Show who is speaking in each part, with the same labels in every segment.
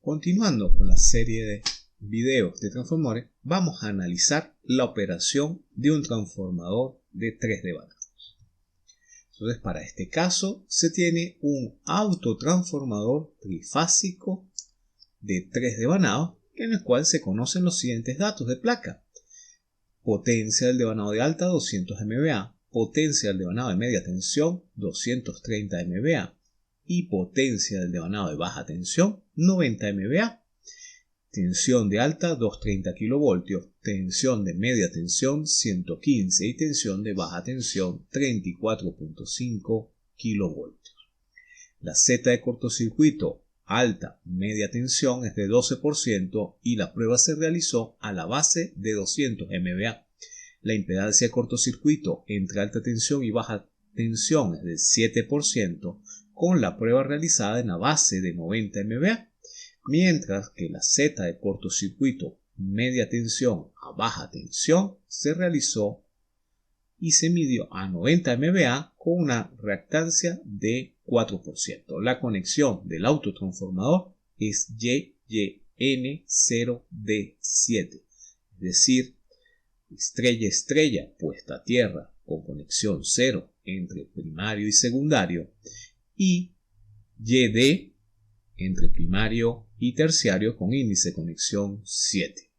Speaker 1: Continuando con la serie de videos de transformadores, vamos a analizar la operación de un transformador de 3 devanados. Entonces, para este caso, se tiene un autotransformador trifásico de 3 devanados, en el cual se conocen los siguientes datos de placa. Potencia del devanado de alta 200 MVA, potencia del devanado de media tensión 230 MVA y potencia del devanado de baja tensión 90 MVA. Tensión de alta 230 kV, tensión de media tensión 115 y tensión de baja tensión 34.5 kV. La Z de cortocircuito alta media tensión es de 12% y la prueba se realizó a la base de 200 MVA. La impedancia de cortocircuito entre alta tensión y baja tensión es del 7% con la prueba realizada en la base de 90 MVA, mientras que la Z de cortocircuito media tensión a baja tensión se realizó y se midió a 90 MVA con una reactancia de 4%. La conexión del autotransformador es YYN0D7, es decir, estrella-estrella puesta a tierra con conexión 0 entre primario y secundario y YD entre primario y terciario con índice de conexión 7.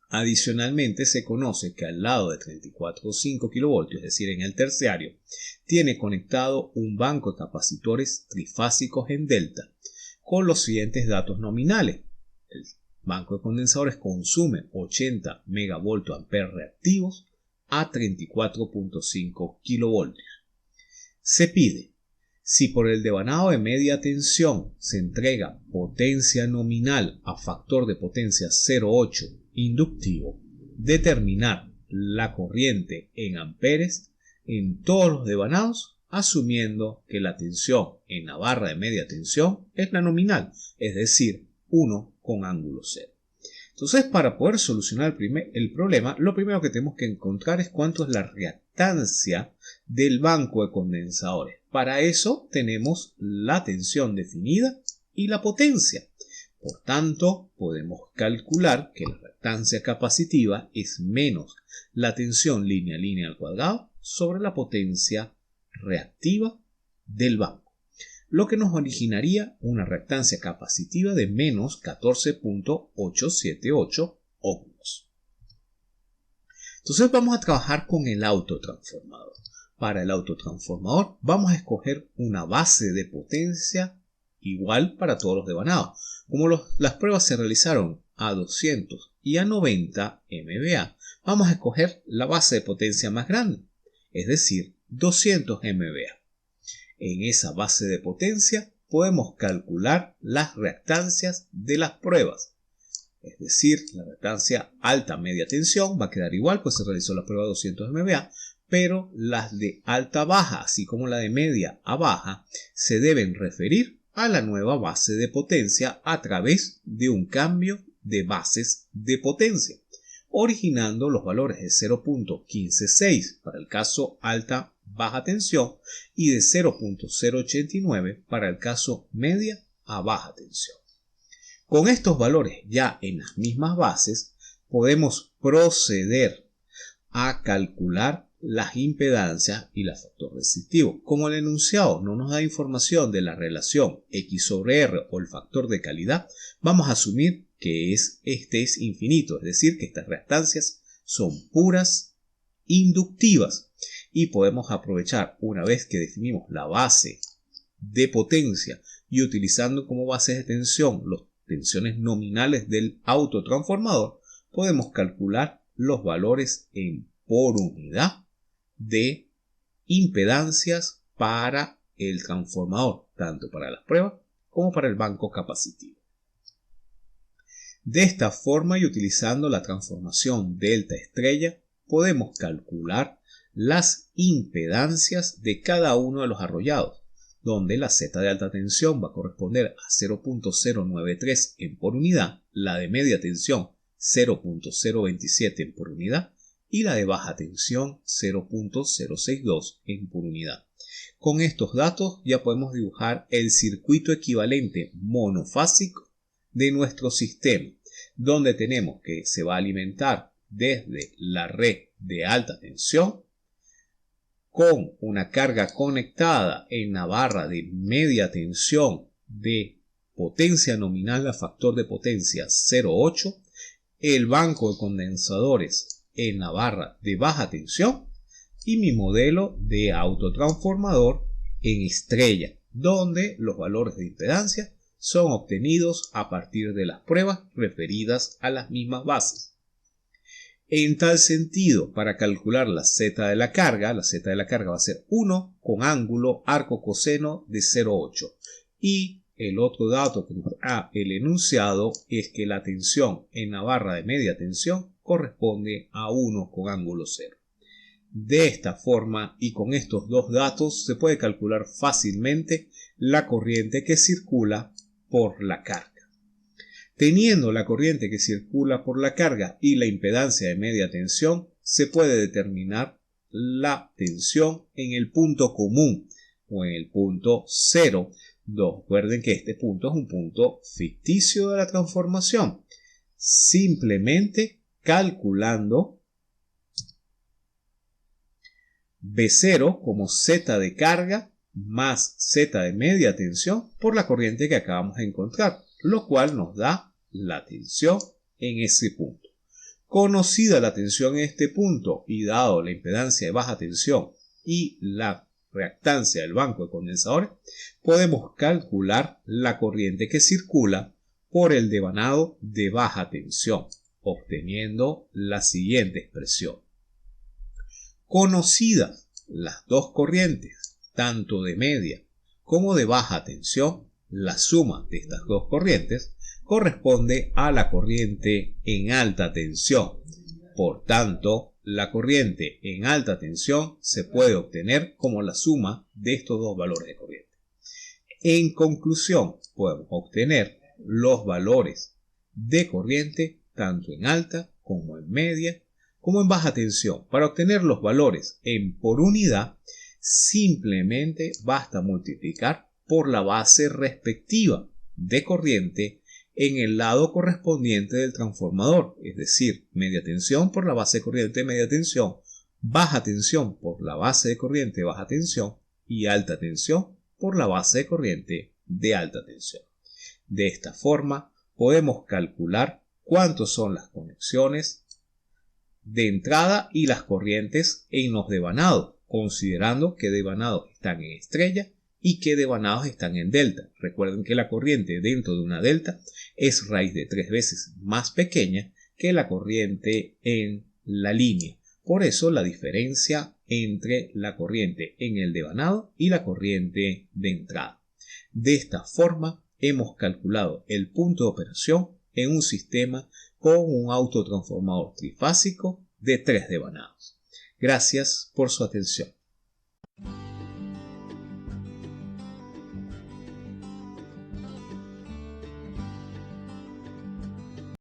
Speaker 1: Adicionalmente, se conoce que al lado de 34.5 kV, es decir, en el terciario, tiene conectado un banco de capacitores trifásicos en delta con los siguientes datos nominales. El banco de condensadores consume 80 MVA reactivos a 34.5 kV. Se pide: si por el devanado de media tensión se entrega potencia nominal a factor de potencia 0,8 inductivo, determinar la corriente en amperes en todos los devanados, asumiendo que la tensión en la barra de media tensión es la nominal, es decir, 1 con ángulo 0. Entonces, para poder solucionar el problema, lo primero que tenemos que encontrar es cuánto es la reactancia del banco de condensadores. Para eso tenemos la tensión definida y la potencia. Por tanto, podemos calcular que la reactancia capacitiva es menos la tensión línea al cuadrado sobre la potencia reactiva del banco, lo que nos originaría una reactancia capacitiva de menos 14.878 ohms. Entonces vamos a trabajar con el autotransformador. Para el autotransformador vamos a escoger una base de potencia igual para todos los devanados. Como las pruebas se realizaron a 200 y a 90 MVA, vamos a escoger la base de potencia más grande, es decir, 200 MVA. En esa base de potencia podemos calcular las reactancias de las pruebas. Es decir, la reactancia alta media tensión va a quedar igual, pues se realizó la prueba a 200 MVA, pero las de alta baja, así como la de media a baja, se deben referir a la nueva base de potencia a través de un cambio de bases de potencia, originando los valores de 0.156 para el caso alta baja tensión y de 0.089 para el caso media a baja tensión. Con estos valores ya en las mismas bases, podemos proceder a calcular las impedancias y el factor resistivo. Como el enunciado no nos da información de la relación X sobre R o el factor de calidad, vamos a asumir que este es infinito, es decir, que estas reactancias son puras inductivas y podemos aprovechar, una vez que definimos la base de potencia y utilizando como bases de tensión las tensiones nominales del autotransformador, podemos calcular los valores por unidad de impedancias para el transformador, tanto para las pruebas como para el banco capacitivo. De esta forma y utilizando la transformación delta estrella, podemos calcular las impedancias de cada uno de los arrollados, donde la Z de alta tensión va a corresponder a 0.093 en por unidad, la de media tensión 0.027 en por unidad y la de baja tensión 0.062 en por unidad. Con estos datos ya podemos dibujar el circuito equivalente monofásico de nuestro sistema, donde tenemos que se va a alimentar desde la red de alta tensión con una carga conectada en la barra de media tensión de potencia nominal a factor de potencia 0,8, el banco de condensadores en la barra de baja tensión y mi modelo de autotransformador en estrella, donde los valores de impedancia son obtenidos a partir de las pruebas referidas a las mismas bases. En tal sentido, para calcular la z de la carga va a ser 1 con ángulo arco coseno de 0,8. Y el otro dato que nos da el enunciado es que la tensión en la barra de media tensión corresponde a 1 con ángulo 0. De esta forma y con estos dos datos se puede calcular fácilmente la corriente que circula por la carga. Teniendo la corriente que circula por la carga y la impedancia de media tensión, se puede determinar la tensión en el punto común o en el punto 0. Recuerden que este punto es un punto ficticio de la transformación. Simplemente calculando B0 como Z de carga más Z de media tensión por la corriente que acabamos de encontrar, lo cual nos da la tensión en ese punto. Conocida la tensión en este punto y dado la impedancia de baja tensión y la reactancia del banco de condensadores, podemos calcular la corriente que circula por el devanado de baja tensión, obteniendo la siguiente expresión. Conocidas las dos corrientes, tanto de media como de baja tensión, la suma de estas dos corrientes corresponde a la corriente en alta tensión. Por tanto, la corriente en alta tensión se puede obtener como la suma de estos dos valores de corriente. En conclusión, podemos obtener los valores de corriente tanto en alta como en media como en baja tensión. Para obtener los valores por unidad, simplemente basta multiplicar por la base respectiva de corriente en el lado correspondiente del transformador, es decir, media tensión por la base de corriente de media tensión, baja tensión por la base de corriente de baja tensión y alta tensión por la base de corriente de alta tensión. De esta forma podemos calcular cuántas son las conexiones de entrada y las corrientes en los devanados, considerando que devanados están en estrella y que devanados están en delta. Recuerden que la corriente dentro de una delta es raíz de 3 veces más pequeña que la corriente en la línea. Por eso la diferencia entre la corriente en el devanado y la corriente de entrada. De esta forma hemos calculado el punto de operación en un sistema con un autotransformador trifásico de 3 devanados. Gracias por su atención.